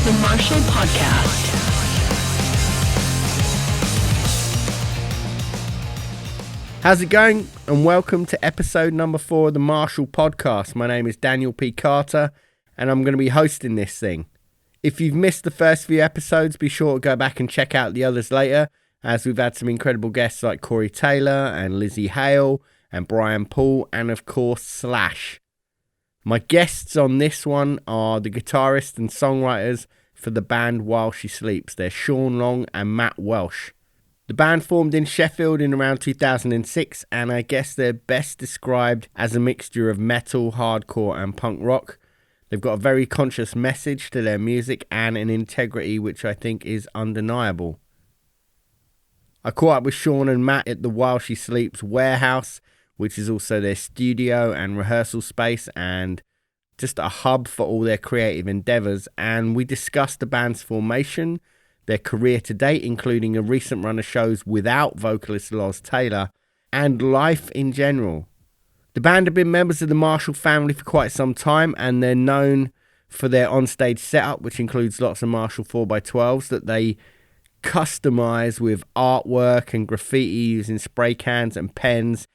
the Marshall Podcast. How's it going? And welcome to episode number 4 of the Marshall Podcast. My name is Daniel P. Carter, and I'm going to be hosting this thing. If you've missed the first few episodes, be sure to go back and check out the others later, as we've had some incredible guests like Corey Taylor and Lizzie Hale and Brian Paul, and of course Slash. My guests on this one are the guitarists and songwriters for the band While She Sleeps. They're Sean Long and Matt Welsh. The band formed in Sheffield in around 2006, and I guess they're best described as a mixture of metal, hardcore and punk rock. They've got a very conscious message to their music and an integrity which I think is undeniable. I caught up with Sean and Matt at the While She Sleeps warehouse, which is also their studio and rehearsal space and just a hub for all their creative endeavours. And we discussed the band's formation, their career to date, including a recent run of shows without vocalist Loz Taylor, and life in general. The band have been members of the Marshall family for quite some time, and they're known for their onstage setup, which includes lots of Marshall 4x12s that they customise with artwork and graffiti using spray cans and pens,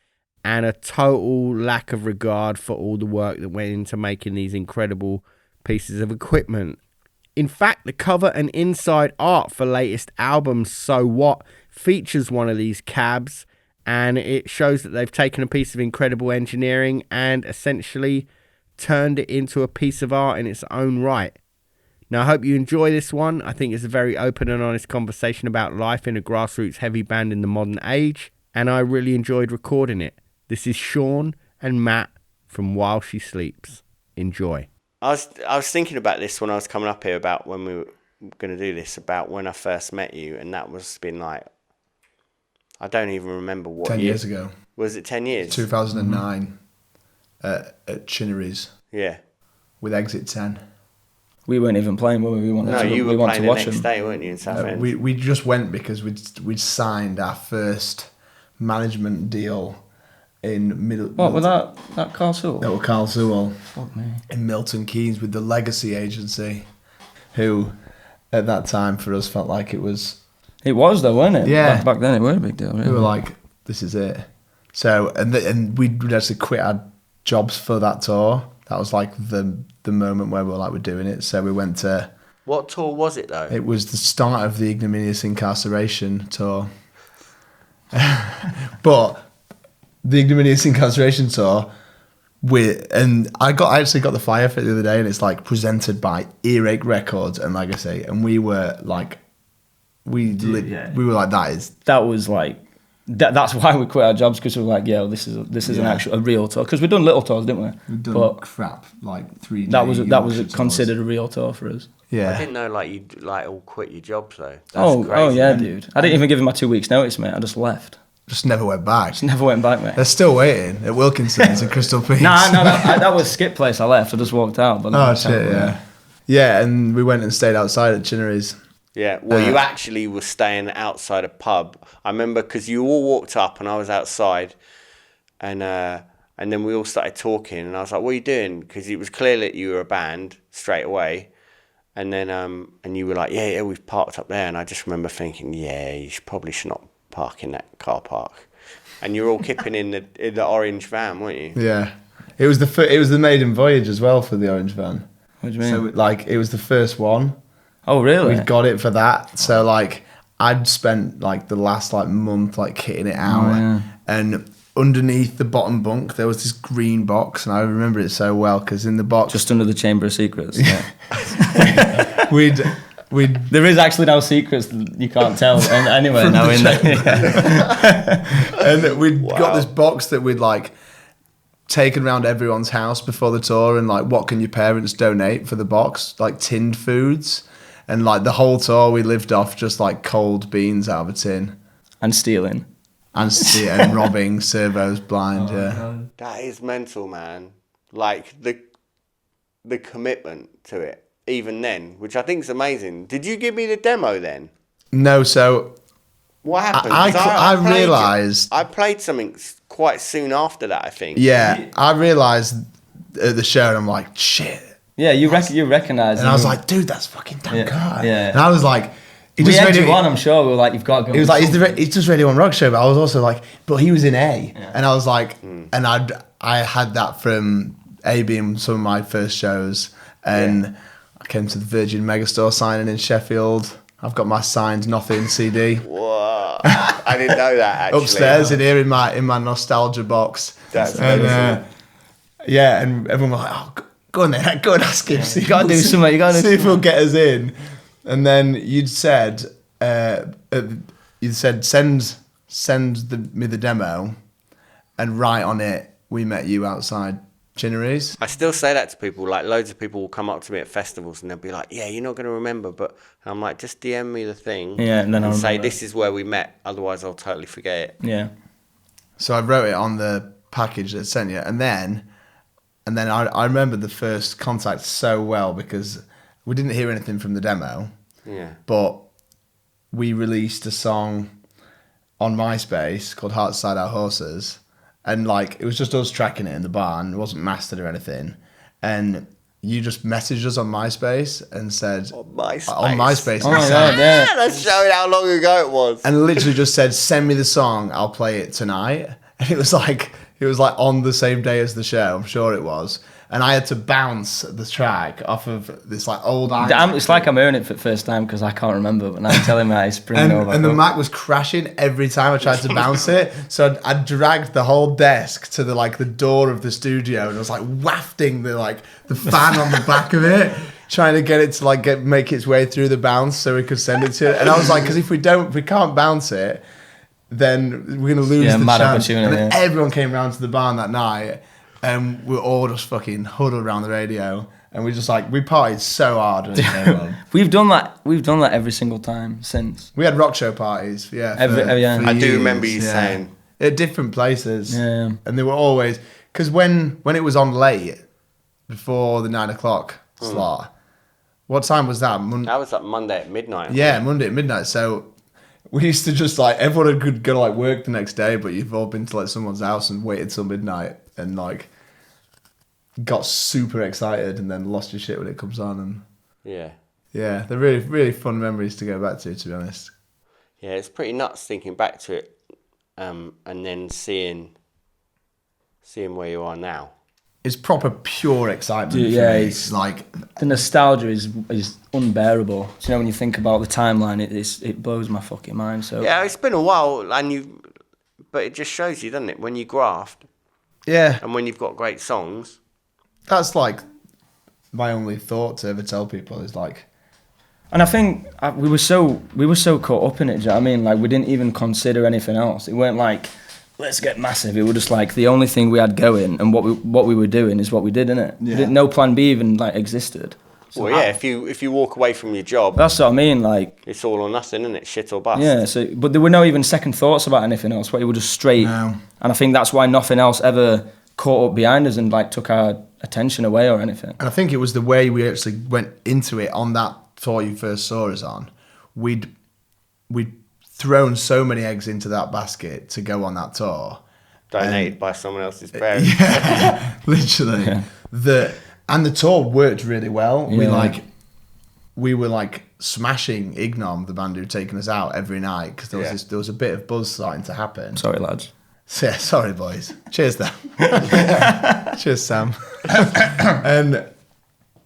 and a total lack of regard for all the work that went into making these incredible pieces of equipment. In fact, the cover and inside art for latest album So What features one of these cabs, and it shows that they've taken a piece of incredible engineering and essentially turned it into a piece of art in its own right. Now, I hope you enjoy this one. I think it's a very open and honest conversation about life in a grassroots heavy band in the modern age, and I really enjoyed recording it. This is Sean and Matt from While She Sleeps. Enjoy. I was thinking about this when I was coming up here, about when we were going to do this, about when I first met you, and that was been like, I don't even remember what 10 year. years ago. Was it 10 years? 2009 at Chinnery's. Yeah. With Exit 10. We weren't even playing, were we? You were playing the next day, weren't you, in Southend? We just went because we'd signed our first management deal in What, with that Carl Sewell? That was Carl Sewell. Fuck me. In Milton Keynes with the Legacy Agency, who at that time for us felt like it was... It was though, wasn't it? Yeah. Back then it was a big deal, really. We were like, this is it. So, and we'd actually quit our jobs for that tour. That was like the moment where we were like, we're doing it. So we went to... What tour was it though? It was the start of the Ignominious Incarceration tour. But the Ignominious Incarceration tour, and I actually got the flyer for it the other day, and it's like presented by Earache Records and Legacy, and we were like, we were like, that's why we quit our jobs, because we were like, yeah, this is an actual real tour, because we'd done little tours, didn't we? We'd done crap like 3 days. That was considered a real tour for us. Yeah. I didn't know like you'd like all quit your jobs though. That's oh crazy, yeah, man. dude. I didn't even give him my 2 weeks notice, mate. I just left. Just never went back. Just never went back, mate. They're still waiting at Wilkinson's and Crystal Peaks. No, that was Skip Place. I left. I just walked out. But Oh shit, yeah. Yeah, and we went and stayed outside at Chinnery's. Yeah, well, you actually were staying outside a pub. I remember because you all walked up and I was outside, and then we all started talking, and I was like, "What are you doing?" Because it was clear that you were a band straight away, and then and you were like, "Yeah, we've parked up there," and I just remember thinking, "Yeah, you probably should not park in that car park," and you're all kipping in the orange van, weren't you? Yeah, it was the maiden voyage as well for the orange van. What do you mean? So like it was the first one. Oh really? We got it for that. So like I'd spent like the last like month like kitting it out, and underneath the bottom bunk there was this green box, and I remember it so well because in the box, just under the Chamber of Secrets. Yeah. we'd there is actually no secrets that you can't tell. And anyway, now in there. And we'd got this box that we'd like taken around everyone's house before the tour, and like, what can your parents donate for the box? Like tinned foods. And like the whole tour, we lived off just like cold beans out of a tin. And stealing. And robbing servos blind, God. That is mental, man. Like the commitment to it, even then, which I think is amazing. Did you give me the demo then? No, so... What happened? I realised... I played something quite soon after that, I think. Yeah, I realised at the show, and I'm like, shit, Yeah, you recognise him. And I was like, dude, that's fucking Dan Carter. Yeah. And I was like, we had you on, I'm sure. We were like, you've got to go. He was like, it's just Radio 1 Rock Show. But I was also like, but he was in A. Yeah. And I was like, and I had that from A being some of my first shows. And I came to the Virgin Megastore signing in Sheffield. I've got my signed Nothing CD. Whoa. I didn't know that, actually. Upstairs in here in my nostalgia box. That's and, and everyone was like, oh, go on there, go and ask him. Yeah. You gotta do something. You gotta see if he'll get us in. And then you'd said, send me the demo, and write on it, we met you outside Chinnery's. I still say that to people. Like, loads of people will come up to me at festivals and they'll be like, yeah, you're not going to remember, but I'm like, just DM me the thing and say this is where we met, otherwise I'll totally forget it. Yeah. So I wrote it on the package that sent you, and then I remember the first contact so well because we didn't hear anything from the demo. Yeah. But we released a song on MySpace called Hearts Side Our Horses, and like it was just us tracking it in the barn. It wasn't mastered or anything. And you just messaged us on MySpace and said On MySpace. On MySpace. Oh my God, yeah. That's showing how long ago it was. And literally just said, send me the song, I'll play it tonight. And it was like on the same day as the show, I'm sure it was. And I had to bounce the track off of this like old iPhone. It's like I'm hearing it for the first time because I can't remember. But now I'm telling me it's bringing over. And the Mac was crashing every time I tried to bounce it. So I dragged the whole desk to the door of the studio, and I was like wafting the fan on the back of it, trying to get it to make its way through the bounce so we could send it to it. And I was like, because if we can't bounce it, then we're gonna lose the mad chance. Opportunity. And then everyone came round to the barn that night. And we're all just fucking huddled around the radio, and we partied so hard. We've done that every single time since. We had rock show parties, yeah. I do remember you saying at different places, yeah. And they were always because when it was on late before the 9 o'clock slot. What time was that? That was like Monday at midnight. Yeah, Monday at midnight. So we used to just everyone could go to work the next day, but you've all been to someone's house and waited till midnight and got super excited and then lost your shit when it comes on. And yeah, they're really, really fun memories to go back to be honest. Yeah, it's pretty nuts thinking back to it, and then seeing where you are now. It's proper pure excitement. Dude, for yeah, me. it's the nostalgia is unbearable. Do you know when you think about the timeline, it blows my fucking mind. So yeah, it's been a while, but it just shows you, doesn't it, when you graft. Yeah, and when you've got great songs. That's my only thought to ever tell people is and I think we were so caught up in it. Do you know what I mean? We didn't even consider anything else. It weren't let's get massive. It was just the only thing we had going, and what we were doing is what we did, innit? Yeah. No plan B even existed. So well, yeah, if you walk away from your job, that's what I mean. It's all or nothing, isn't it? Shit or bust. Yeah. So, but there were no even second thoughts about anything else. But it was just straight. No. And I think that's why nothing else ever caught up behind us and took our attention away or anything. And I think it was the way we actually went into it on that tour you first saw us on. We'd thrown so many eggs into that basket to go on that tour. Donated by someone else's parents. Yeah, literally. Yeah. And the tour worked really well. Yeah. We were smashing Ignom, the band who'd taken us out every night because there was a bit of buzz starting to happen. Sorry, lads. Yeah, sorry, boys. Cheers, them. Cheers, Sam. and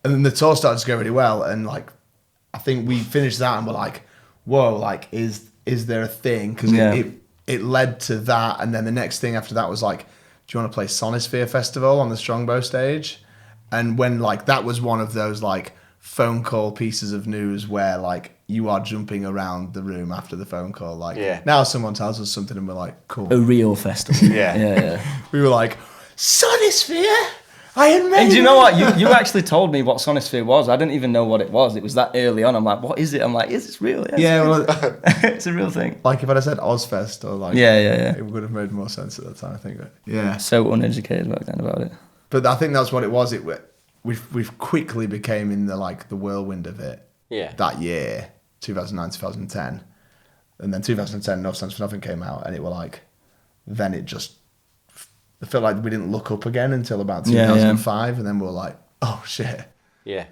then the tour started to go really well, and I think we finished that and we're like, whoa, is there a thing? Because it led to that, and then the next thing after that was do you want to play Sonisphere Festival on the Strongbow stage? And when that was one of those phone call pieces of news where you are jumping around the room after the phone call. Now someone tells us something and we're like, cool. A real festival. Yeah. We were like, Sonisphere? Iron Maiden? And do you know what? You actually told me what Sonisphere was. I didn't even know what it was. It was that early on. I'm like, what is it? I'm like, is this real? Yeah, well, it's a real thing. If I'd have said Ozfest or yeah. It would have made more sense at that time, I think. But, yeah. So uneducated back then about it. But I think that's what it was. We've quickly became in the whirlwind of it. Yeah. That year, 2009, 2010. And then 2010, No Sense for Nothing came out, and it were then it just, I felt like we didn't look up again until about 2005, and then we were like, oh shit. Yeah.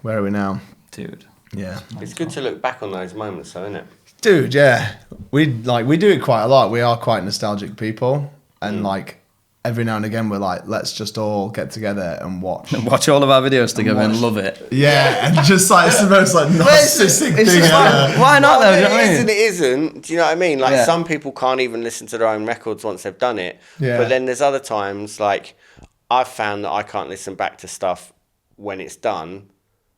Where are we now? Dude. Yeah. It's good to look back on those moments, though, isn't it? Dude, yeah. We do it quite a lot. We are quite nostalgic people. And like every now and again we're like, let's just all get together and watch. Watch all of our videos together and love it. Yeah, and just like it's the most like narcissistic thing ever. Why not though? Do you know what I mean? It isn't. Do you know what I mean? Like Yeah. some people can't even listen to their own records once they've done it. Yeah. But then there's other times like I've found that I can't listen back to stuff when it's done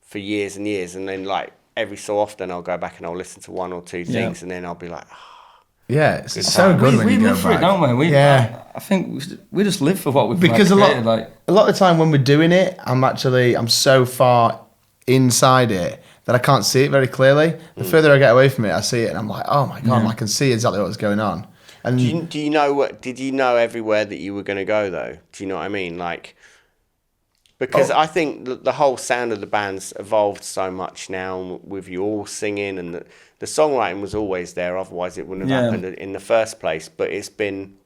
for years and years, and then like every so often I'll go back and I'll listen to one or two things, and then I'll be like, Yeah, it's so good when we you go live for back. it, don't we? Yeah. I think we just live for what we've Because a created, lot of the time when we're doing it, I'm so far inside it that I can't see it very clearly. The further I get away from it, I see it and I'm like, oh my God, I can see exactly what's going on. And do you know did you know everywhere that you were going to go though? Do you know what I mean? Like, because I think the whole sound of the band's evolved so much now with you all singing, and the songwriting was always there. Otherwise, it wouldn't have happened in the first place. But it's been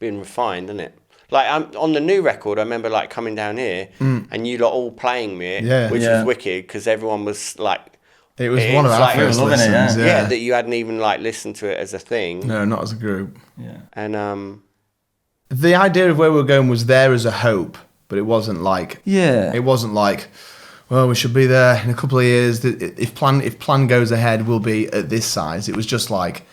refined, isn't it? Like on the new record, I remember like coming down here and you lot all playing me, which was wicked because everyone was like, it was one of our first listens. That you hadn't even like listened to it as a thing. No, not as a group. Yeah. And the idea of where we were going was there as a hope, but it wasn't like it wasn't like, well, we should be there in a couple of years. If plan goes ahead, we'll be at this size. It was just like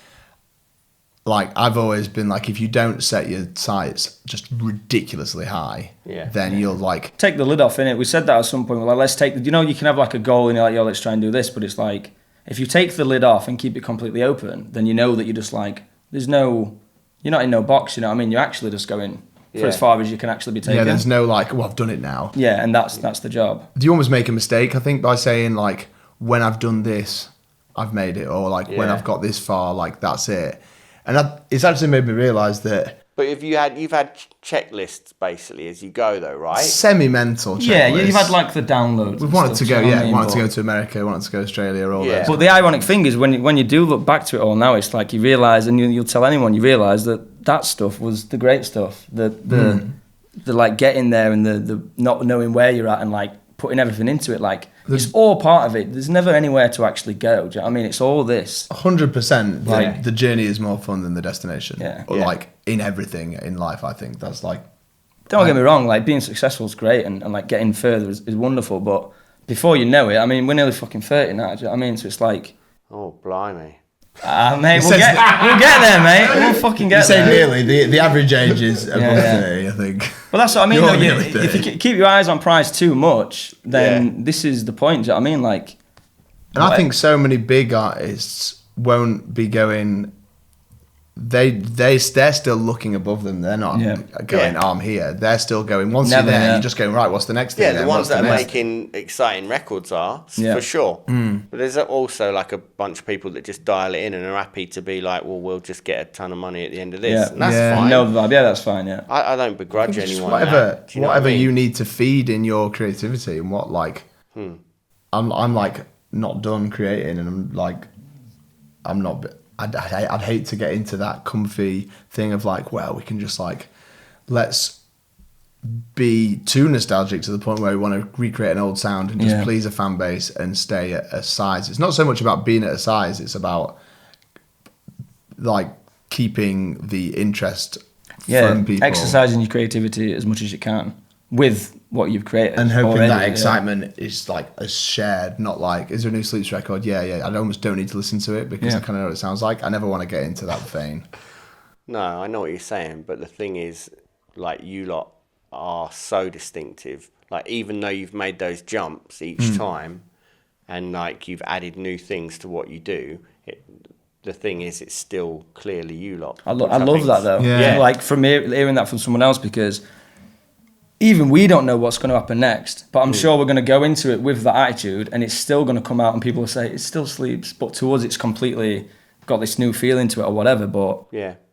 I've always been like, if you don't set your sights just ridiculously high, then you'll like take the lid off, innit? We said that at some point. We're like, let's take. You can have like a goal and you're like, yo, let's try and do this. But it's like, if you take the lid off and keep it completely open, then you know that you're just like, you're not in no box. You know what I mean? You're actually just going for as far as you can actually be taken. Yeah, there's no like, well, I've done it now. Yeah, and that's the job. Do you almost make a mistake, I think, by saying like, when I've done this, I've made it, or like when I've got this far, like that's it. And it's actually made me realise that. But you've had checklists basically as you go though, right? Semi-mental checklists. Yeah, you've had like the downloads. We've wanted to go, wanted to go to America, wanted to go to Australia, all those. But the ironic thing is, when you do look back to it all now, it's like you realise, and you'll tell anyone, you realise that stuff was the great stuff. The like getting there and the not knowing where you're at and like putting everything into it, like it's all part of it. There's never anywhere to actually go. Do you know what I mean? It's all this. 100%. Like, the journey is more fun than the destination. Yeah. Or like in everything in life, I think that's like. Don't get me wrong. Like being successful is great, and like getting further is wonderful. But before you know it, I mean, we're nearly fucking 30 now. Do you know what I mean? So it's like, oh blimey. Mate, we'll get there, mate. We'll fucking get there. You say nearly. The average age is above 30, I think. But that's what I mean. Though, nearly if 30. you keep your eyes on prize too much, then this is the point. Do you know what I mean? Like, and I think so many big artists won't be going. They're still looking above them. They're not going, I'm here. They're still going. Once you're there, you're just going, right, what's the next thing? Yeah, the ones that are making exciting records are, for sure. But there's also like a bunch of people that just dial it in and are happy to be like, well, we'll just get a ton of money at the end of this. Yeah, and that's fine. No vibe. Yeah, that's fine, yeah. I don't begrudge anyone whatever that. Whatever you need to feed in your creativity and what like... I'm like not done creating and I'm like... I'm not... I'd hate to get into that comfy thing of like, well, we can just like, let's be too nostalgic to the point where we want to recreate an old sound and just please a fan base and stay at a size. It's not so much about being at a size, it's about like keeping the interest from people. Exercising your creativity as much as you can with what you've created. And hoping already, that excitement is like as shared, not like, is there a new Sleeps record? Yeah. I almost don't need to listen to it because I kind of know what it sounds like. I never want to get into that vein. No, I know what you're saying, but the thing is, like, you lot are so distinctive. Like, even though you've made those jumps each time and like you've added new things to what you do, the thing is, it's still clearly you lot. I love that though. Yeah. Like from hearing that from someone else, because even we don't know what's going to happen next, but I'm sure we're going to go into it with that attitude and it's still going to come out and people will say it still Sleeps, but to us it's completely got this new feeling to it or whatever. But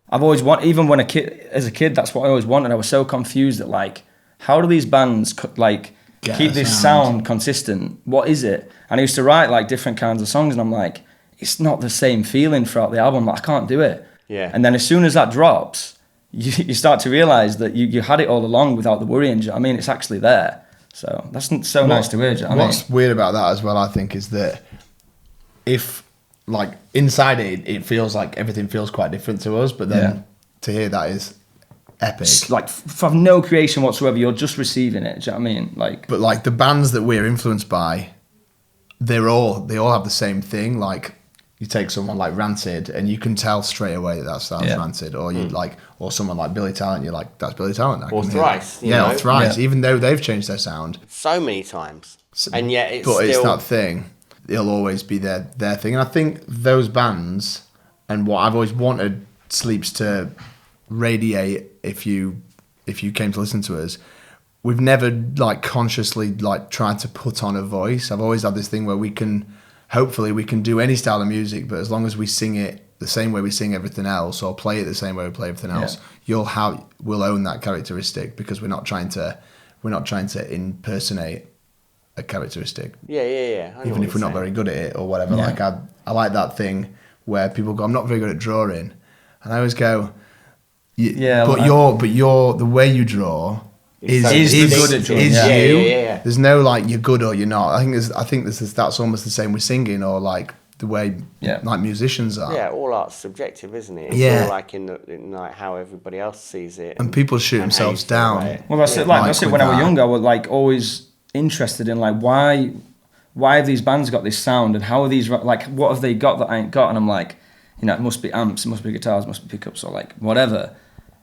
I've always wanted, even when as a kid, that's what I always wanted. I was so confused that like, how do these bands like keep this sound consistent? What is it? And I used to write like different kinds of songs and I'm like, it's not the same feeling throughout the album. Like, I can't do it. Yeah. And then as soon as that drops, you start to realise that you had it all along without the worrying. Do you know what I mean? It's actually there. So that's so nice to hear. What's weird about that as well, I think, is that if like inside it feels like everything feels quite different to us, but then to hear that is epic. It's like from no creation whatsoever, you're just receiving it. Do you know what I mean? Like, but like the bands that we're influenced by, they all have the same thing. Like you take someone like Rancid, and you can tell straight away that that's Rancid, or you or someone like Billy Talent, you're like, that's Billy Talent. Or Thrice, or Thrice, even though they've changed their sound so many times, and yet it's that thing. It'll always be their thing, and I think those bands and what I've always wanted Sleeps to radiate. If you came to listen to us, we've never like consciously like tried to put on a voice. I've always had this thing where hopefully we can do any style of music, but as long as we sing it the same way we sing everything else, or play it the same way we play everything else, we'll own that characteristic, because we're not trying to impersonate a characteristic. Yeah. Even if we're not very good at it or whatever. Like I like that thing where people go, I'm not very good at drawing, and I always go, but you're the way you draw is good at drawing. you. Yeah. There's no like you're good or you're not. I think that's almost the same with singing, or like the way like musicians are. Yeah, all art's subjective, isn't it? It's all like in like how everybody else sees it. And people shoot themselves down. Well, that's it. Like that's it. When I was younger, I was like always interested in like why have these bands got this sound, and how are these, like, what have they got that I ain't got? And I'm like, you know, it must be amps, it must be guitars, it must be pickups, or like whatever.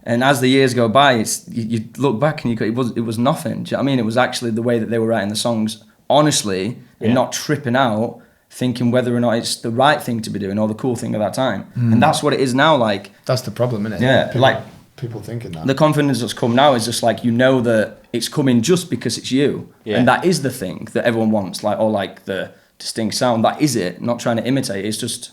And as the years go by, you look back and it was nothing. Do you know what I mean? It was actually the way that they were writing the songs honestly, and not tripping out, thinking whether or not it's the right thing to be doing or the cool thing at that time. And that's what it is now. Like, that's the problem, isn't it? Yeah, people thinking that. The confidence that's come now is just like, you know that it's coming just because it's you. Yeah. And that is the thing that everyone wants, like, or like the distinct sound. That is it, not trying to imitate. It's just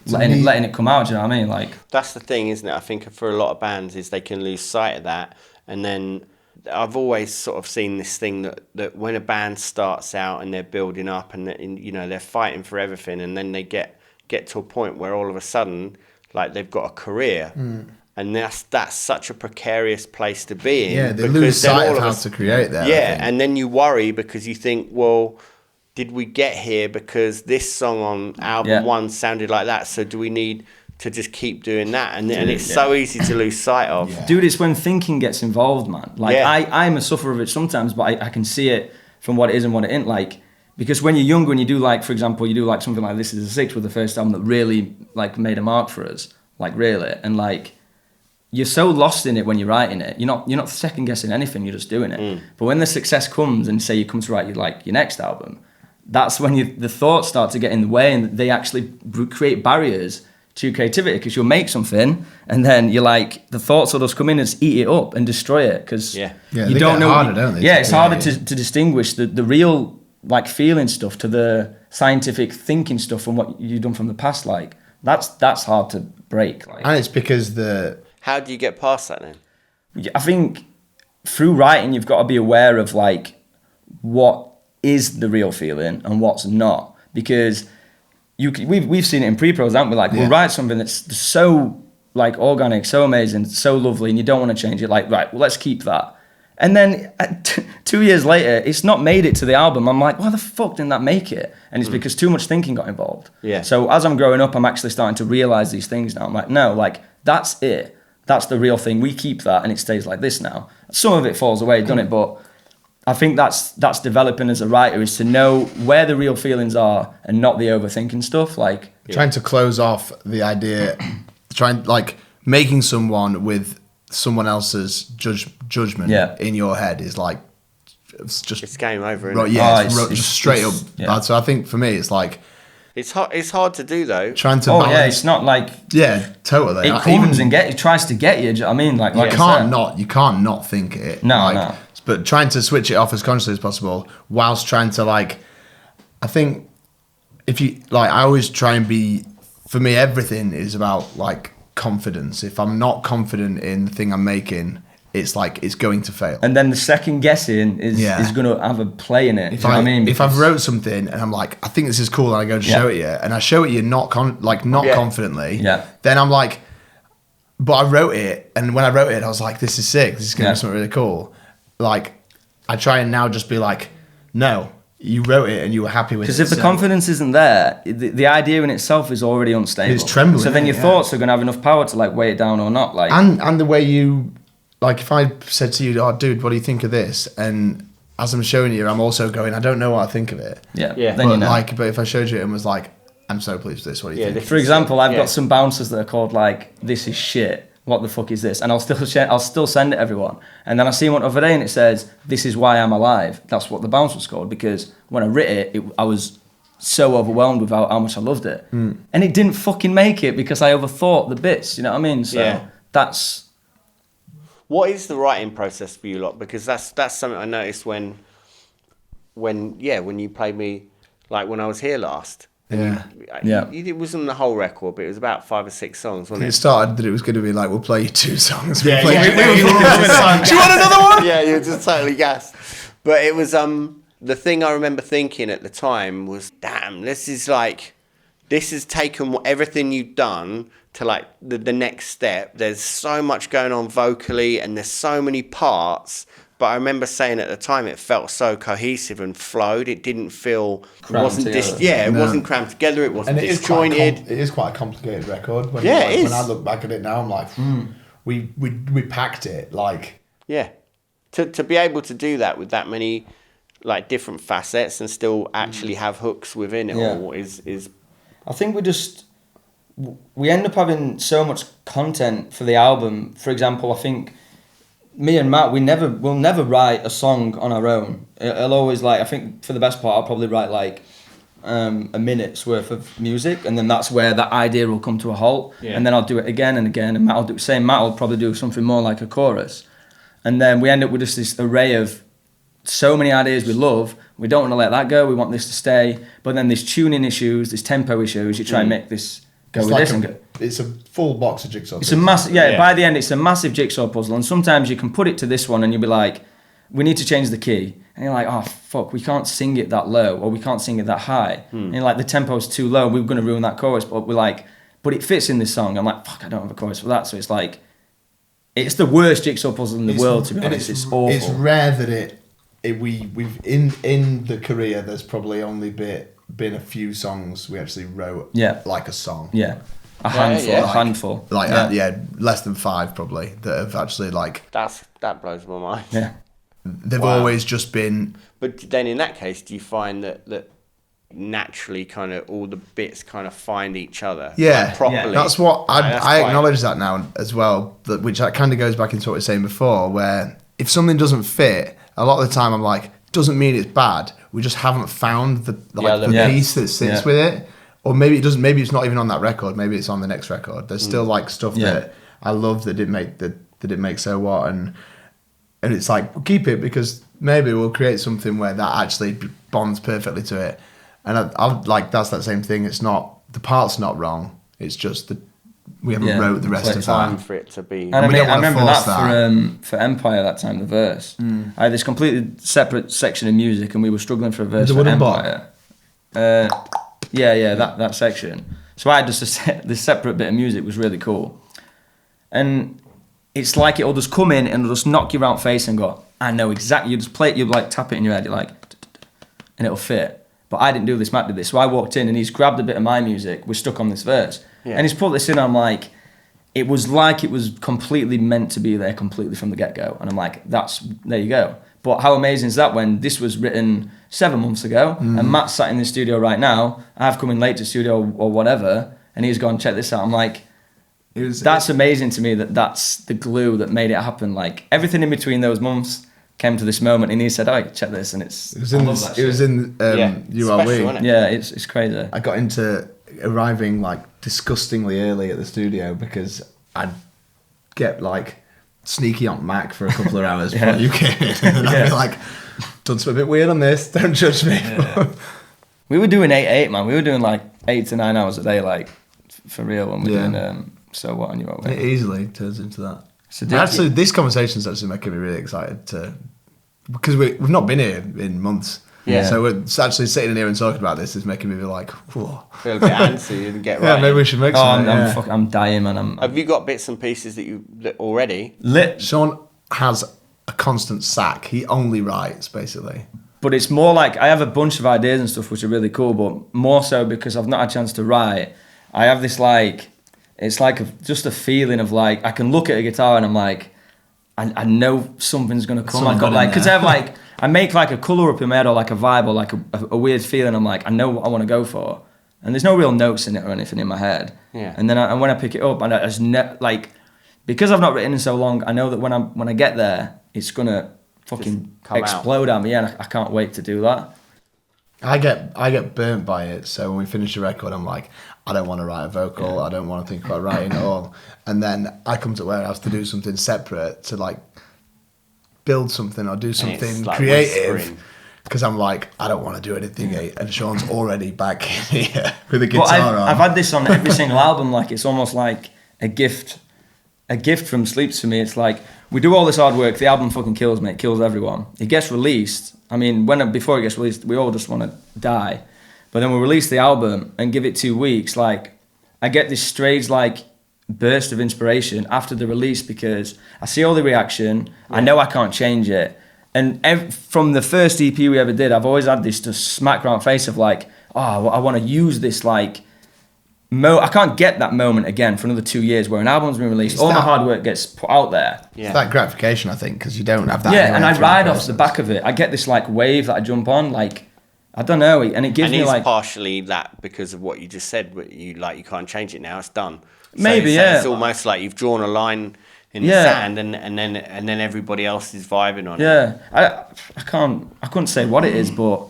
letting it come out, do you know what I mean? Like, that's the thing, isn't it? I think for a lot of bands is they can lose sight of that. And then I've always sort of seen this thing that when a band starts out and they're building up and you know, they're fighting for everything, and then they get to a point where all of a sudden, like, they've got a career. And that's such a precarious place to be in. Yeah, they lose sight of how to create that. Yeah, and then you worry because you think, well, did we get here because this song on album one sounded like that? So do we need to just keep doing that? And it's so easy to lose sight of. Yeah. Dude, it's when thinking gets involved, man. Like, I'm a sufferer of it sometimes, but I can see it from what it is and what it ain't. Like, because when you're younger and you do, like, for example, you do like something like This Is the Six, with the first album that really like made a mark for us, like, really, and like, you're so lost in it when you're writing it. You're not second guessing anything. You're just doing it. But when the success comes, and say you come to write your next album, that's when the thoughts start to get in the way, and they actually create barriers to creativity, because you'll make something and then you're like, the thoughts will just come in and just eat it up and destroy it, because you don't know. Harder, don't they? Yeah, it's harder to distinguish the real like feeling stuff to the scientific thinking stuff from what you've done from the past. Like, that's hard to break. Like, and it's because how do you get past that then? I think through writing, you've got to be aware of like what is the real feeling and what's not, because we've seen it in pre-pros, haven't we? Like, we'll write something that's so like organic, so amazing, so lovely, and you don't want to change it. Like, right, well, let's keep that. And then 2 years later, it's not made it to the album. I'm like, why the fuck didn't that make it? And it's because too much thinking got involved. Yeah. So as I'm growing up, I'm actually starting to realize these things now. I'm like, no, like, that's it. That's the real thing. We keep that, and it stays like this now. Some of it falls away, doesn't it? But I think that's developing as a writer, is to know where the real feelings are and not the overthinking stuff. Like, trying to close off the idea, making someone with someone else's judgment in your head is like, it's game over. Right, yeah, it's just straight up bad. So I think for me, it's like, it's hard to do though. Trying to balance, it's not like, totally. It comes and it tries to get you. Do you know what I mean? Like, you can't not think it. No. But trying to switch it off as consciously as possible, whilst trying to, like, I think if you, like, I always try and be, for me, everything is about, like, confidence. If I'm not confident in the thing I'm making, it's like, it's going to fail. And then the second guessing is going to have a play in it. If I've wrote something and I'm like, I think this is cool, and I go to show it you, and I show it you not confidently, then I'm like, but I wrote it, and when I wrote it, I was like, this is sick, this is going to be something really cool. Like, I try and now just be like, no, you wrote it and you were happy with it. Because if the confidence isn't there, the idea in itself is already unstable. It's trembling. So then your thoughts are going to have enough power to like weigh it down or not. Like and the way you, like, if I said to you, oh, dude, what do you think of this? And as I'm showing you, I'm also going, I don't know what I think of it. Yeah. Yeah. Then But you know. like, but if I showed you it and was like, I'm so pleased with this, what do you think? For example, I've got some bouncers that are called like, "This is shit. What the fuck is this?" And I'll still send it to everyone. And then I see one other day and it says, "This is why I'm alive." That's what the bounce was called, because when I writ it, I was so overwhelmed with how much I loved it. And it didn't fucking make it because I overthought the bits. You know what I mean? So that's. What is the writing process for you lot? Because that's something I noticed when you played me, like when I was here last. Yeah. It wasn't the whole record, but it was about 5 or 6 songs, wasn't It it? started that it was going to be like, we'll play you 2 songs. Yeah, We'll play you we were Do you want another one? Yeah, you were just totally gassed. But it was the thing I remember thinking at the time was, damn, this has taken everything you've done to like the next step. There's so much going on vocally and there's so many parts. But I remember saying at the time it felt so cohesive and flowed. It didn't feel Cramped together. it wasn't cramped together. It wasn't And it disjointed. it is quite a complicated record. When, Yeah, it is. When I look back at it now, I'm like, we packed it. Like, Yeah, to be able to do that with that many like different facets and still actually have hooks within it all is. I think we end up having so much content for the album. For example, I think me and Matt, we'll never write a song on our own. It'll always like, I think for the best part, I'll probably write like a minute's worth of music, and then that's where that idea will come to a halt. Yeah. And then I'll do it again and again, and Matt will do the same. Matt will probably do something more like a chorus, and then we end up with just this array of so many ideas we love. We don't want to let that go. We want this to stay, but then there's tuning issues, there's tempo issues. You try and make this go with this and go. It's a full box of jigsaw. It's a massive, by the end, it's a massive jigsaw puzzle. And sometimes you can put it to this one and you'll be like, we need to change the key. And you're like, oh, fuck, we can't sing it that low or we can't sing it that high. And you're like, the tempo's too low. We're going to ruin that chorus. But we're like, but it fits in this song. I'm like, fuck, I don't have a chorus for that. So it's like, it's the worst jigsaw puzzle in the world, to be honest. It's awful. It's rare that we've in the career, there's probably only been a few songs we actually wrote like a song. Yeah. A handful. Like, less than 5 probably that have actually like. That blows my mind. Yeah. They've always just been. But then in that case, do you find that naturally kind of all the bits kind of find each other properly? Yeah. That's what I quite... acknowledge that now as well, which kind of goes back into what we were saying before, where if something doesn't fit, a lot of the time I'm like, doesn't mean it's bad. We just haven't found the piece that sits with it. Or maybe it doesn't. Maybe it's not even on that record. Maybe it's on the next record. There's still like stuff that I love that didn't make so what, and it's like, we'll keep it because maybe we'll create something where that actually bonds perfectly to it. And I like that's that same thing. It's not the part's not wrong. It's just that we haven't wrote the rest of time that for it to be. And I remember that for Empire that time, the verse. I had this completely separate section of music, and we were struggling for a verse for Empire. That section. So I had just this separate bit of music was really cool, and it's like it'll just come in and it'll just knock you round face and go, I know exactly. You just play it, you like tap it in your head, you're like, and it'll fit. But I didn't do this, Matt did this. So I walked in and he's grabbed a bit of my music, we're stuck on this verse, and he's put this in. I'm like, it was completely meant to be there completely from the get-go, and I'm like, there you go. But how amazing is that when this was written 7 months ago and Matt's sat in the studio right now, I've come in late to studio or whatever, and he's gone, check this out. I'm like, that's amazing to me that's the glue that made it happen. Like everything in between those months came to this moment, and he said, oh, check this, and it was in You Are We. Yeah, it's crazy. I got into arriving like disgustingly early at the studio because I'd get like sneaky on Mac for a couple of hours before you came in, and then I'd be like, done something a bit weird on this, don't judge me. We were doing 8/8, man. We were doing like 8 to 9 hours a day, like for real, when we were doing So What on You Are We. It easily turns into that. So actually, this conversation is actually making me really excited because we've not been here in months. Yeah. So we're actually sitting in here and talking about this is making me be like, whoa. Feel a bit antsy and get right. Yeah, maybe we should make some. I'm dying, man. Have you got bits and pieces that already? Sean has a constant sack. He only writes, basically. But it's more like I have a bunch of ideas and stuff which are really cool, but more so because I've not had a chance to write. I have this like, it's like just a feeling of like, I can look at a guitar and I'm like, I know something's gonna come. I've got like, because I have like, I make like a colour up in my head or like a vibe or like a weird feeling. I'm like, I know what I want to go for. And there's no real notes in it or anything in my head. Yeah. And then and when I pick it up, and I just like, because I've not written in so long, I know that when I get there, it's gonna fucking explode at me. Yeah, and I can't wait to do that. I get burnt by it. So when we finish the record, I'm like, I don't want to write a vocal. I don't want to think about writing at all. And then I come to Warehouse to do something separate, to like build something or do something like creative. whispering. Because I'm like, I don't want to do anything. And Sean's already back here with a guitar on. I've had this on every single album. Like it's almost like a gift from Sleeps for me. It's like we do all this hard work. The album fucking kills me. It kills everyone. It gets released. I mean, before it gets released, we all just want to die. But then we release the album and give it 2 weeks. Like I get this strange like burst of inspiration after the release because I see all the reaction. Yeah. I know I can't change it. And from the first EP we ever did, I've always had this just smack round face of like, oh, I want to use this like. I can't get that moment again for another 2 years where an album's been released, all my hard work gets put out there. Yeah. It's that gratification, I think, because you don't have that. Yeah, and I ride off the back of it. I get this like wave that I jump on, like, I don't know, and it gives me like... And it's partially that because of what you just said, but you can't change it now, it's done. Maybe, so yeah. It's almost like you've drawn a line in the sand and then everybody else is vibing on it. Yeah, I couldn't say what it is, but...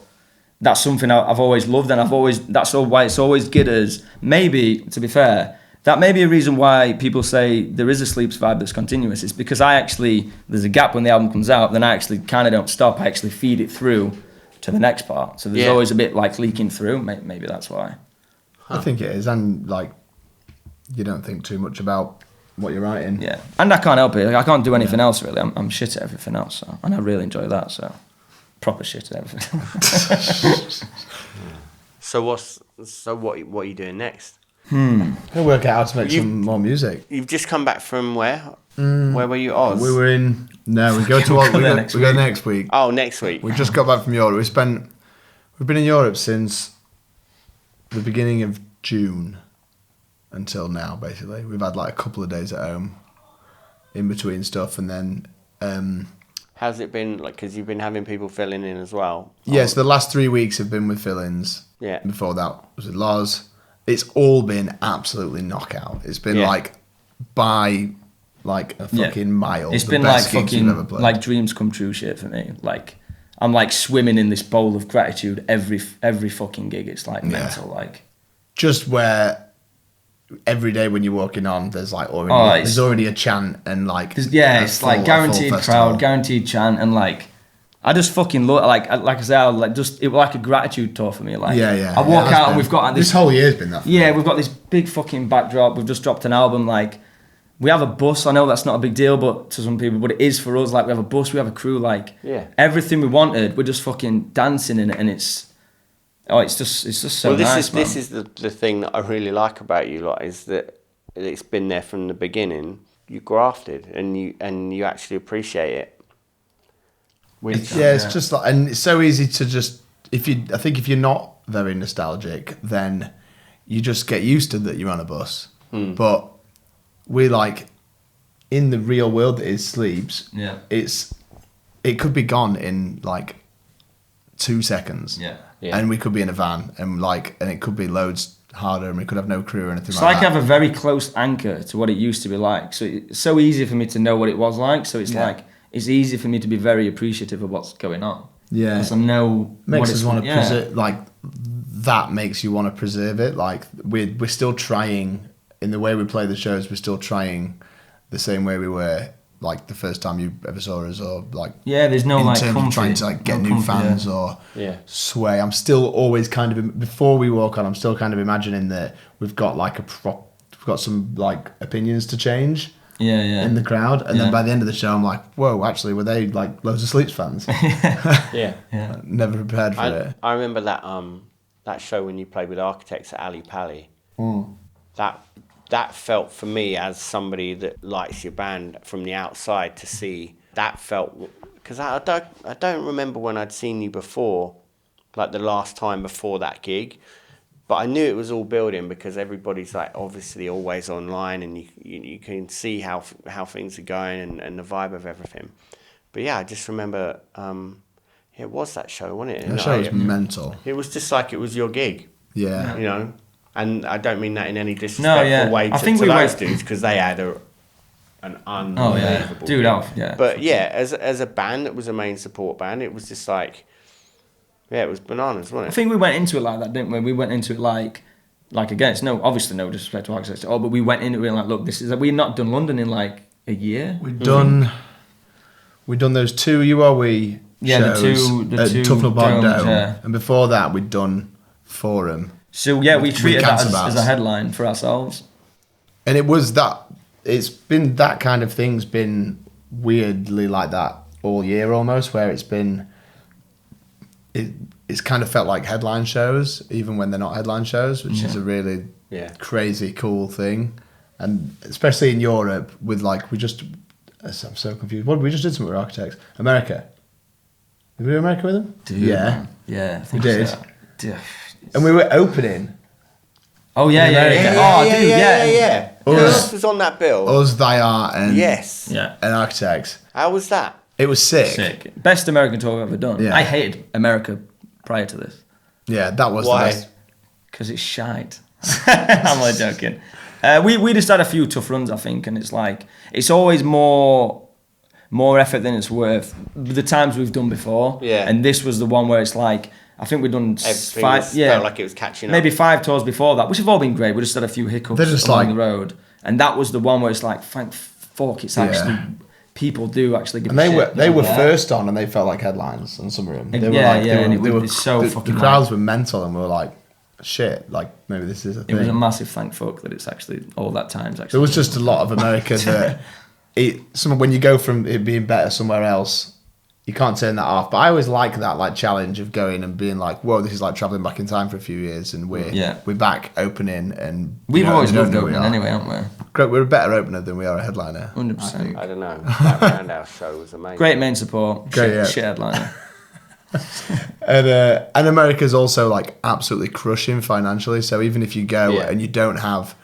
That's something I've always loved, and that's why it's always gitters. Maybe, to be fair, that may be a reason why people say there is a Sleeps vibe that's continuous. It's because there's a gap when the album comes out, then I actually kind of don't stop. I actually feed it through to the next part. So there's always a bit like leaking through. Maybe that's why. I think it is, and like, you don't think too much about what you're writing. Yeah, and I can't help it. Like, I can't do anything else really. I'm shit at everything else, so, and I really enjoy that. So. Proper shit at everything. So what are you doing next? We'll work out how to make some more music. You've just come back from where? Where were you? Oz? We were in. No, we go next week. Oh, next week. We just got back from Europe. We've been in Europe since the beginning of June until now. Basically, we've had like a couple of days at home in between stuff, and then. How's it been? Like, because you've been having people filling in as well. Yes, the last 3 weeks have been with fill-ins. Yeah. Before that was with Lars. It's all been absolutely knockout. It's been like by like a fucking mile. It's been like fucking like dreams come true shit for me. Like I'm like swimming in this bowl of gratitude every fucking gig. It's like mental. Like just where. Every day when you're walking on, there's like there's already a chant and like it's like guaranteed crowd, guaranteed chant, and like I just fucking love like I say, it was like a gratitude tour for me. Like I walk out and we've got this whole year's been that. Yeah, we've got this big fucking backdrop. We've just dropped an album. Like we have a bus. I know that's not a big deal, but to some people, but it is for us. Like we have a bus, we have a crew. Like everything we wanted, we're just fucking dancing in it, and it's just so nice. This is the thing that I really like about you lot is that it's been there from the beginning. You grafted and you actually appreciate it. It's just like, and it's so easy to just I think if you're not very nostalgic, then you just get used to that you're on a bus. But we're like in the real world that is Sleeps. Yeah, it could be gone in like 2 seconds. Yeah. And we could be in a van and it could be loads harder and we could have no crew or anything it's like that. I have a very close anchor to what it used to be like. So it's so easy for me to know what it was like. So it's like, it's easy for me to be very appreciative of what's going on. Yeah. Because I know makes us want to preserve, like that makes you want to preserve it. Like we're still trying in the way we play the shows, we're still trying the same way we were like the first time you ever saw us, or like there's no in like terms comfort, of trying to like get new fans or sway. I'm still always kind of before we walk on. I'm still kind of imagining that we've got like we've got some like opinions to change. In the crowd, and then by the end of the show, I'm like, whoa, actually, were they like loads of Sleeps fans? Never prepared for it. I remember that show when you played with Architects at Ali Pali. That felt for me as somebody that likes your band from the outside to see that felt, because I don't remember when I'd seen you before, like the last time before that gig, but I knew it was all building because everybody's like obviously always online, and you can see how things are going and the vibe of everything. But yeah, I just remember it was that show, wasn't it? That show was mental. It was just like it was your gig. Yeah. You know, and I don't mean that in any disrespectful way to those dudes, because they had an unbelievable dude, gig. But yeah, as a band that was a main support band, it was just like, yeah, it was bananas, wasn't it? I think we went into it like that, didn't we? We went into it like again, it's obviously no disrespect to Architects, but we went into it like, look, we've not done London in like a year. We've done those 2 You Are We shows the two at Tufnell Park domes, Dome, yeah. and before that we'd done Forum. So yeah, we treated that Cancer as a headline for ourselves. And it was that. It's been that kind of thing's been weirdly like that all year almost, where it's been. It's kind of felt like headline shows, even when they're not headline shows, which is a really crazy cool thing, and especially in Europe with like I'm so confused. What we just did something with Architects, America. Did we do America with them? Dude, yeah, man. Yeah, I think we did. So. And we were opening. Oh yeah. Oh, dude, yeah. Who else was on that bill? Us, Thy Art, and and Architects. How was that? It was sick. Best American tour I've ever done. Yeah. I hated America prior to this. Yeah, that was Why? the best. Because it's shite. I'm only joking. We just had a few tough runs, I think, and it's like it's always more effort than it's worth. The times we've done before, and this was the one where it's like I think we've done five. Yeah, felt like it was catching up. Maybe 5 tours before that, which have all been great. We just had a few hiccups along the road, and that was the one where it's like, thank fuck, it's actually people do actually give. And they were first on, and they felt like headlines on some of them. They were so fucking. The crowds were mental, and we were like, shit, like maybe this is a thing. It was a massive thank fuck that it's actually all that times. Actually, there was just a lot of America that when you go from it being better somewhere else, you can't turn that off. But I always like that like challenge of going and being like, whoa, this is like traveling back in time for a few years, and we're back opening, and we've always loved opening anyway, haven't we? Great, we're a better opener than we are a headliner. 100%. I don't know. That Roundhouse show was amazing. Great main support. Great, shit headliner. And America's also like absolutely crushing financially. So even if you go and you don't have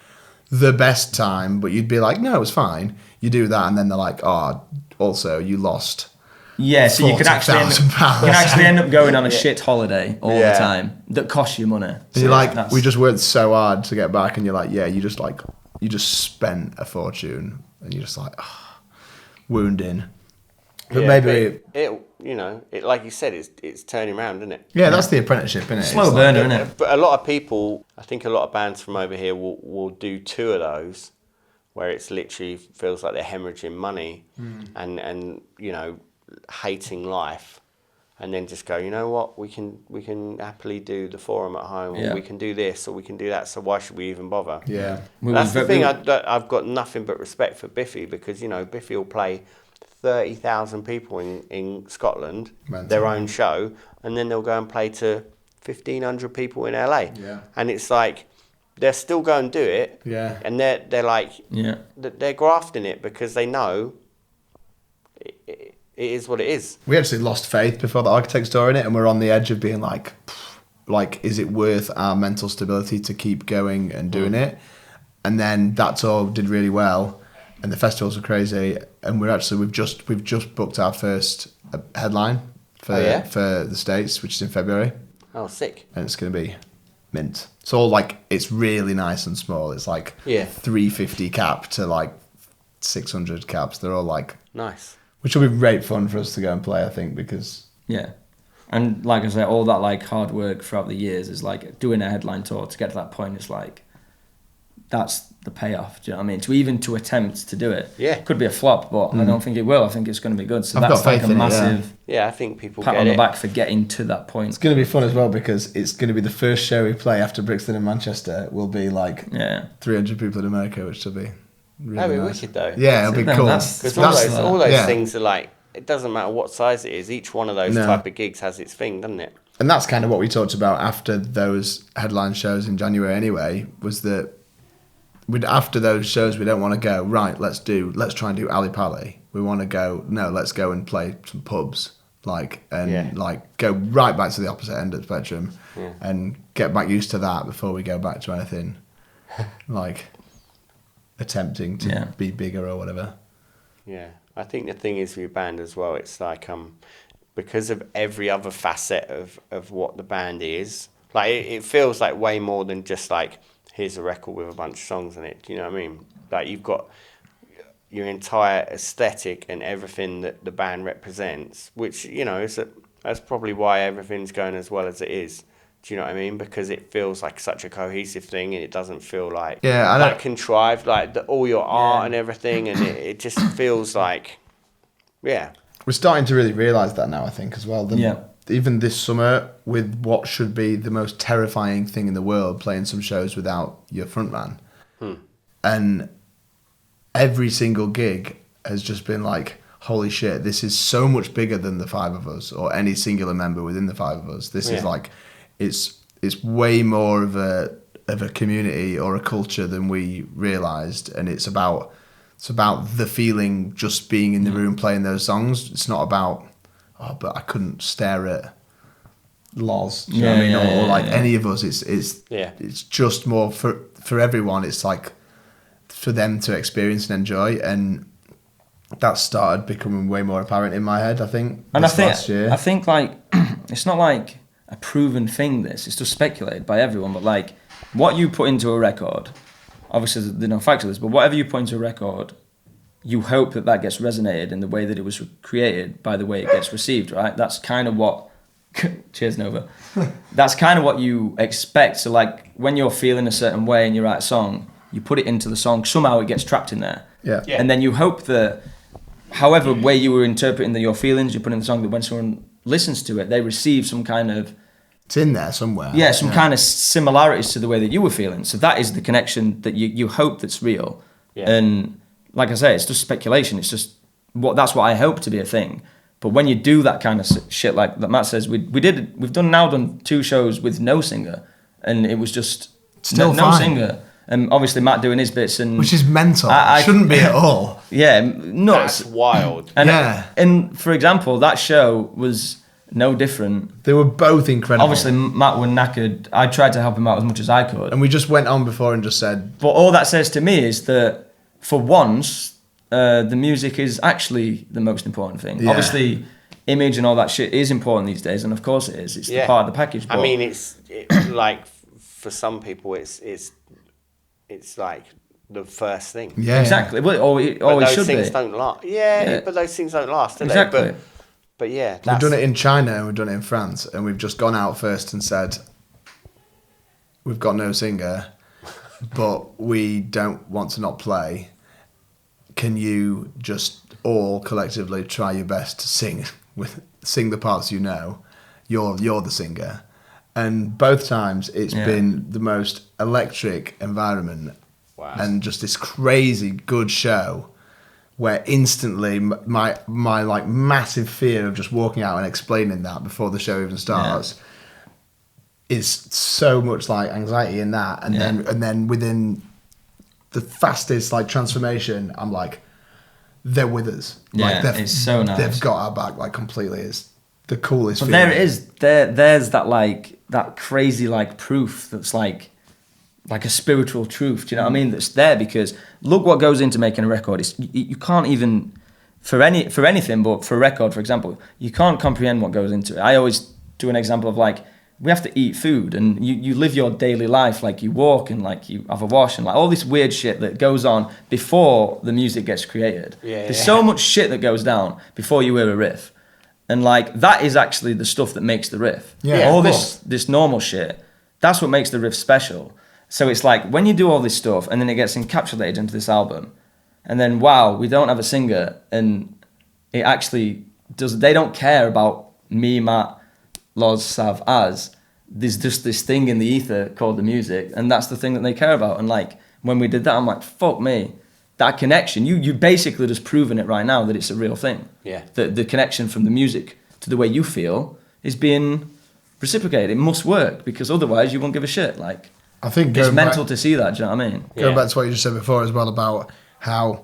the best time, but you'd be like, no, it was fine. You do that, and then they're like, oh, also you lost. Yeah, so you could actually end up going on a shit holiday all the time that costs you money. So you're like, we just worked so hard to get back, and you're like, you just spent a fortune, and you're just like, wounding. But maybe it like you said, it's turning around, isn't it? Yeah, that's the apprenticeship, isn't it? Slow burner, isn't it? But a lot of people, I think a lot of bands from over here will do 2 of those, where it's literally feels like they're hemorrhaging money, and hating life, and then just go, you know what, we can happily do the Forum at home, or we can do this, or we can do that, so why should we even bother? Yeah. That's the thing. I've got nothing but respect for Biffy, because Biffy will play 30,000 people in Scotland, their own show, and then they'll go and play to 1,500 people in LA, and it's like they're still going to do it, and they're like they're grafting it because they know it is what it is. We actually lost faith before the Architects tour in it, and we're on the edge of being like, is it worth our mental stability to keep going and doing it? And then that tour did really well, and the festivals were crazy, and we've just booked our first headline for the States, which is in February. Oh, sick! And it's going to be mint. It's all like, it's really nice and small. It's like 350 cap to like 600 caps. They're all like nice. Which will be great fun for us to go and play, I think, because... Yeah. And like I said, all that like hard work throughout the years is like doing a headline tour to get to that point. It's like, that's the payoff. Do you know what I mean? To attempt to do it. Yeah. Could be a flop, but I don't think it will. I think it's going to be good. So I've that's got like faith a in it, massive I think people pat get on the it. back for getting to that point. It's going to be fun as well, because it's going to be the first show we play after Brixton and Manchester. Will be like 300 people in America, which will be really That'd be nice. wicked, though. Yeah, it'll be cool. Because all those things are like, it doesn't matter what size it is, each one of those type of gigs has its thing, doesn't it? And that's kind of what we talked about after those headline shows in January anyway, was that after those shows we don't want to go, right, let's try and do Ali Pali. We want to go. No, let's go and play some pubs. Go right back to the opposite end of the spectrum, and get back used to that before we go back to anything like attempting to be bigger or whatever. Yeah, I think the thing is with your band as well, it's like because of every other facet of what the band is, like it feels like way more than just like here's a record with a bunch of songs in it. Do you know what I mean? Like you've got your entire aesthetic and everything that the band represents, which, you know, that's probably why everything's going as well as it is. Do you know what I mean? Because it feels like such a cohesive thing, and it doesn't feel like contrived, like all your art and everything, and it just feels like, we're starting to really realise that now, I think, as well. Even this summer, with what should be the most terrifying thing in the world, playing some shows without your frontman. And every single gig has just been like, holy shit, this is so much bigger than the five of us, or any singular member within the five of us. This is like, it's way more of a community or a culture than we realised, and it's about the feeling just being in the room playing those songs. It's not about, but I couldn't stare at Loz, do you know what I mean? Or any of us. It's just more for everyone. It's like for them to experience and enjoy, and that started becoming way more apparent in my head, I think. And last year. I think like it's not like a proven thing. It's just speculated by everyone. But like what you put into a record, obviously there's no facts of this, but whatever you put into a record, you hope that gets resonated in the way that it was created by the way it gets received, right? That's kind of what. Cheers, Nova. That's kind of what you expect. So like when you're feeling a certain way and you write a song, you put it into the song, somehow it gets trapped in there. Yeah. And then you hope that however way you were interpreting your feelings, you put in the song, that when someone listens to it, they receive some kind of... It's in there somewhere. Yeah, some kind of similarities to the way that you were feeling. So that is the connection that you hope that's real. Yeah. And like I say, it's just speculation. It's just... that's what I hope to be a thing. But when you do that kind of shit like that Matt says, we've done 2 shows with no singer, and it was just no singer. And obviously Matt doing his bits, and which is mental. I shouldn't be at all. Yeah, nuts. That's wild. And, and for example, that show was no different. They were both incredible. Obviously, Matt was knackered. I tried to help him out as much as I could. And we just went on before and just said... But all that says to me is that, for once, the music is actually the most important thing. Yeah. Obviously, image and all that shit is important these days, and of course it is. It's the part of the package. But I mean, it's like, for some people, it's like the first thing. Yeah, exactly. Well, it always should be. Those things don't last. Yeah, but those things don't last, do exactly. they? But yeah, we've done it in China and we've done it in France, and we've just gone out first and said, we've got no singer, but we don't want to not play. Can you just all collectively try your best to sing the parts you know? You're the singer. And both times it's been the most electric environment. Wow. And just this crazy good show where instantly my like massive fear of just walking out and explaining that before the show even starts is so much like anxiety in that. And then within the fastest like transformation, I'm like, they're with us. Yeah, like it's so nice. They've got our back like completely. It's the coolest feeling. There it is. There's that like that crazy like proof that's like a spiritual truth. Do you know what I mean? That's there because look what goes into making a record. You can't even for anything, but for a record, for example, you can't comprehend what goes into it. I always do an example of like we have to eat food, and you live your daily life like you walk and like you have a wash and like all this weird shit that goes on before the music gets created. There's so much shit that goes down before you hear a riff. And like that is actually the stuff that makes the riff. All this normal shit, that's what makes the riff special. So it's like when you do all this stuff and then it gets encapsulated into this album, and then wow, we don't have a singer, and it actually does. They don't care about me, Matt, Loz, Sav, Az. There's just this thing in the ether called the music, and that's the thing that they care about. And like when we did that, I'm like, fuck me. That connection, you basically just proven it right now that it's a real thing. Yeah. The connection from the music to the way you feel is being reciprocated. It must work because otherwise you won't give a shit. Like I think it's mental to see that. Do you know what I mean? Going back to what you just said before as well about how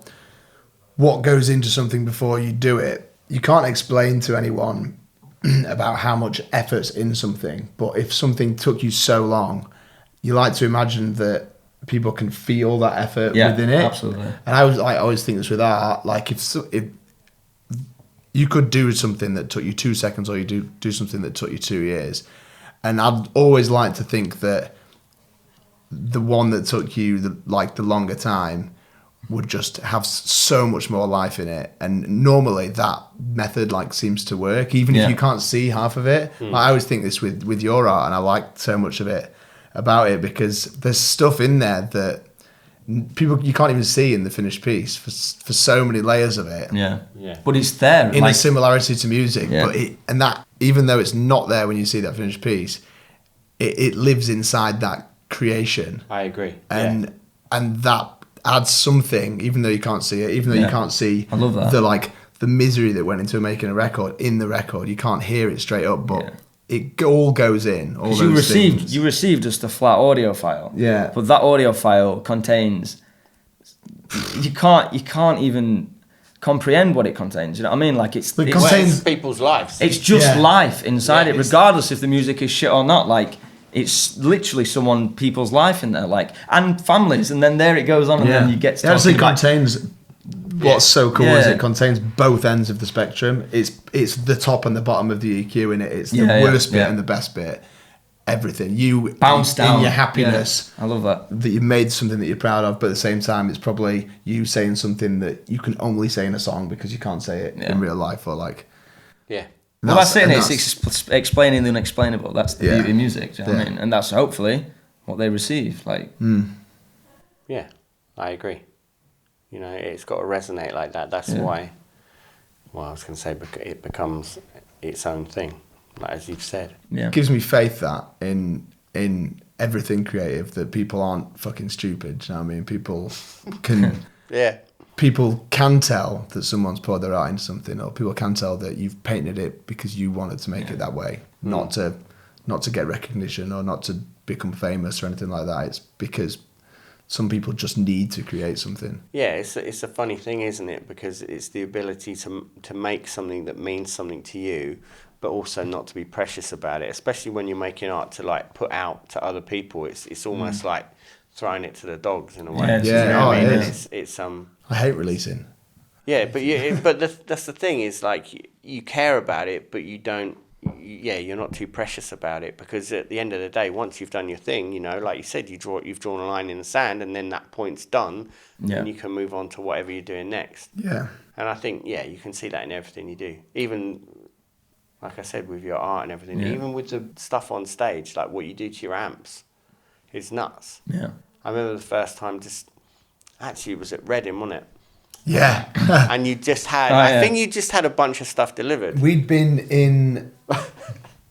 what goes into something before you do it. You can't explain to anyone about how much effort's in something, but if something took you so long, you like to imagine that people can feel that effort within it. Absolutely. And I always think this with art, like if you could do something that took you 2 seconds, or you do something that took you 2 years, and I'd always like to think that the one that took you the longer time would just have so much more life in it. And normally that method seems to work, even if you can't see half of it. I always think this with your art, and I like so much of it about it, because there's stuff in there that you can't even see in the finished piece for so many layers of it. Yeah. But it's there in a similarity to music. Yeah. But that, even though it's not there when you see that finished piece, it lives inside that creation. I agree. And that adds something, even though you can't see it, even though you can't see I love that. the misery that went into making a record in the record. You can't hear it straight up, but it all goes in. All those things. You received just a flat audio file. Yeah. But that audio file contains, you can't even comprehend what it contains. You know what I mean? It contains people's lives. It's just life inside it, it's- regardless if the music is shit or not. It's literally people's life in there, and families, and then there it goes on, and then you get to it actually talking about- contains. What's so cool is Yeah. it contains both ends of the spectrum. It's the top and the bottom of the EQ in it. It's the worst bit and the best bit. Everything you bounce down in your happiness. Yeah. I love that you made something that you're proud of, but at the same time, it's probably you saying something that you can only say in a song because you can't say it in real life, or Yeah. Well, that's it. It's explaining the unexplainable. That's the beauty of music. Do you know what I mean? And that's hopefully what they receive. Yeah, I agree. It's got to resonate like that. That's why. Well, I was going to say it becomes its own thing, as you've said. Yeah. It gives me faith that in everything creative, that people aren't fucking stupid. Do you know what I mean? People can. People can tell that someone's poured their art into something, or people can tell that you've painted it because you wanted to make it that way, not to get recognition or not to become famous or anything like that. It's because some people just need to create something. Yeah, it's a funny thing, isn't it? Because it's the ability to make something that means something to you, but also not to be precious about it. Especially when you're making art to put out to other people. It's almost like throwing it to the dogs in a way. Yeah, You know what I mean? it And it's I hate releasing. Yeah, but that's the thing is you care about it, but you don't. You're not too precious about it, because at the end of the day, once you've done your thing, like you said, you've drawn a line in the sand, and then that point's done, and you can move on to whatever you're doing next. Yeah. And I think you can see that in everything you do, even like I said with your art and everything, even with the stuff on stage, like what you do to your amps, is nuts. Yeah. I remember the first time, it was at Reading, wasn't it? Yeah. And you just had, I think you just had a bunch of stuff delivered. We'd been in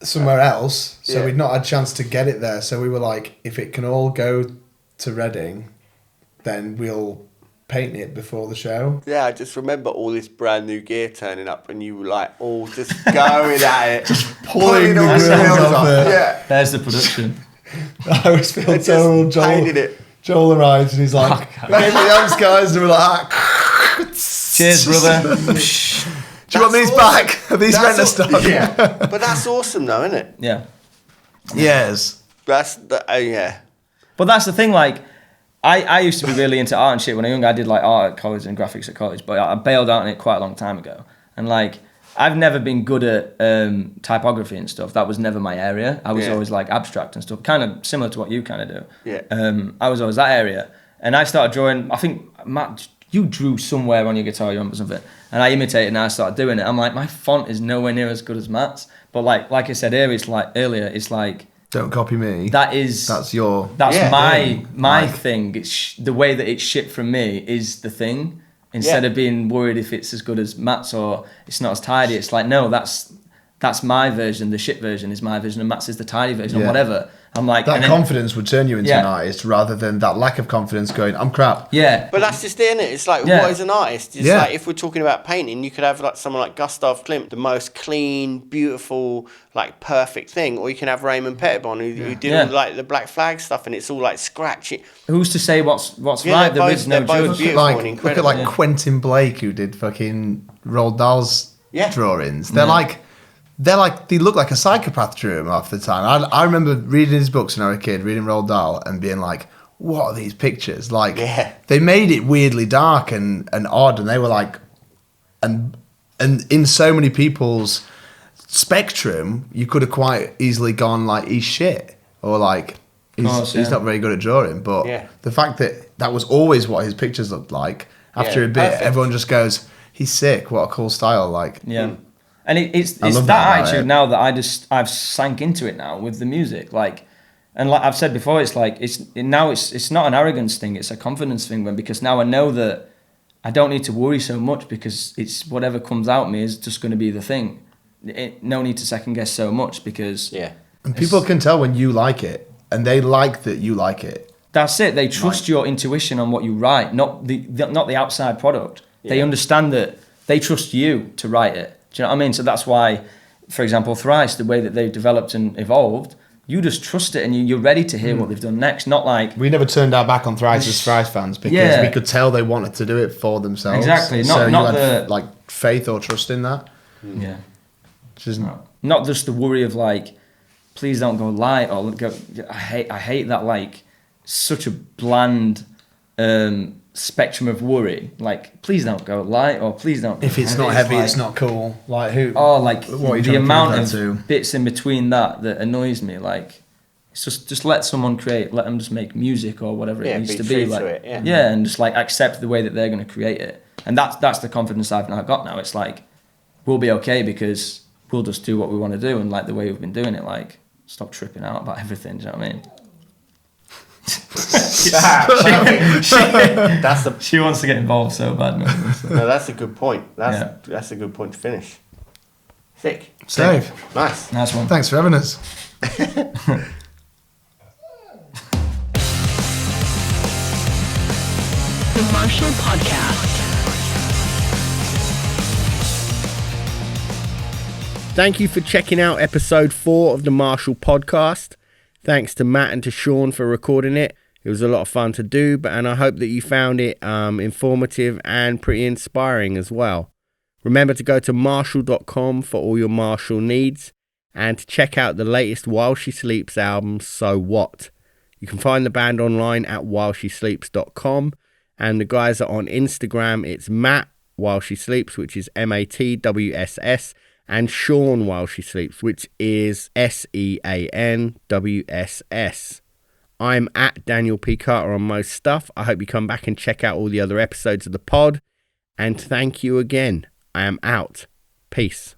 somewhere else, so we'd not had a chance to get it there. So we were like, if it can all go to Reading, then we'll paint it before the show. Yeah, I just remember all this brand new gear turning up, and you were all just going at it. Just pulling the all grills wheels off it. Yeah. There's the production. I always feel terrible. Painted it. Joel arrives and he's like, "Give me the amps, guys," and we're like, Cheers, brother. "Do you want these back? Are these renter stock?" Yeah. But that's awesome, though, isn't it? Yeah. Yes. That's the But that's the thing, I used to be really into art and shit when I was young. I did art at college and graphics at college, but I bailed out on it quite a long time ago. And I've never been good at typography and stuff. That was never my area. I was always abstract and stuff, kind of similar to what you kind of do. Yeah. I was always that area. And I started drawing, I think, Matt, you drew somewhere on your guitar, you remember something. And I imitated and I started doing it. I'm like, my font is nowhere near as good as Matt's. But like I said earlier, it's like, don't copy me. that's my thing. It's the way that it's shipped from me is the thing. Instead of being worried if it's as good as Matt's or it's not as tidy, it's like, no, that's that's my version, the shit version is my version, and Matt's is the tidy version, or Yeah. whatever. I'm like... That and then- confidence would turn you into Yeah. an artist rather than that lack of confidence going, I'm crap. Yeah. But that's just it, innit? It's like, Yeah. what is an artist? It's Yeah. like, if we're talking about painting, you could have like someone like Gustav Klimt, the most clean, beautiful, like perfect thing, or you can have Raymond Pettibon, who did Yeah. all like the Black Flag stuff, and it's all like scratchy. Who's to say what's Yeah, right? they're There both- is no they're both judge. Look at beautiful and like incredible. Quentin Blake, who did fucking Roald Dahl's Yeah. drawings. They look like a psychopath drew him half the time. I remember reading his books when I was a kid, reading Roald Dahl, and being like, what are these pictures? Like, Yeah. they made it weirdly dark and odd, and they were like, and in so many people's spectrum, you could have quite easily gone like, he's shit, or like, he's not very good at drawing. But Yeah. the fact that was always what his pictures looked like, after Yeah, a bit, perfect. everyone just goes, he's sick, what a cool style. Like, Yeah. And it's I love that that about attitude it. now that I've sank into it now with the music. Like, and like I've said before, it's like, it's not an arrogance thing, it's a confidence thing, because now I know that I don't need to worry so much, because it's whatever comes out me is just going to be the thing. No need to second guess so much, because Yeah. and people can tell when you like it, and they like that you like it. that's it. They trust your intuition on what you write, not the outside product. They Yeah. understand that they trust you to write it. Do you know what I mean? So that's why, for example, Thrice, the way that they've developed and evolved, you just trust it, and you're ready to hear what they've done next. Not like... We never turned our back on Thrice as Thrice fans because Yeah. we could tell they wanted to do it for themselves. Exactly, So not you had the- like faith or trust in that. Yeah. Which isn't. Not just the worry of like, please don't go light, or go... I hate that, like, such a bland spectrum of worry. Like, please don't go light, or please don't go If it's not heavy, like, it's not cool. Like who? Oh, like What are you the trying to amount prove of that to? bits in between that annoys me. Like, it's just let someone create, let them just make music or whatever Yeah, it needs be to true be. to Like, it, yeah. and just like accept the way that they're going to create it. And that's the confidence I've now got now. It's like, we'll be okay because we'll just do what we want to do, and like the way we've been doing it. Like, stop tripping out about everything. Do you know what I mean? That's the She wants to get involved so bad. no, that's a good point. Yeah. That's a good point to finish. Sick. Save. Nice. Nice one. Thanks for having us. The Marshall Podcast. Thank you for checking out episode 4 of the Marshall Podcast. Thanks to Matt and to Sean for recording it. It was a lot of fun to do, and I hope that you found it informative and pretty inspiring as well. Remember to go to marshall.com for all your Marshall needs, and to check out the latest While She Sleeps album, So What. You can find the band online at whileshesleeps.com, and the guys are on Instagram. It's Matt While She Sleeps, which is MATWSS, and Sean While She Sleeps, which is SEANWSS. I'm at Daniel P. Carter on most stuff. I hope you come back and check out all the other episodes of the pod. And thank you again. I am out. Peace.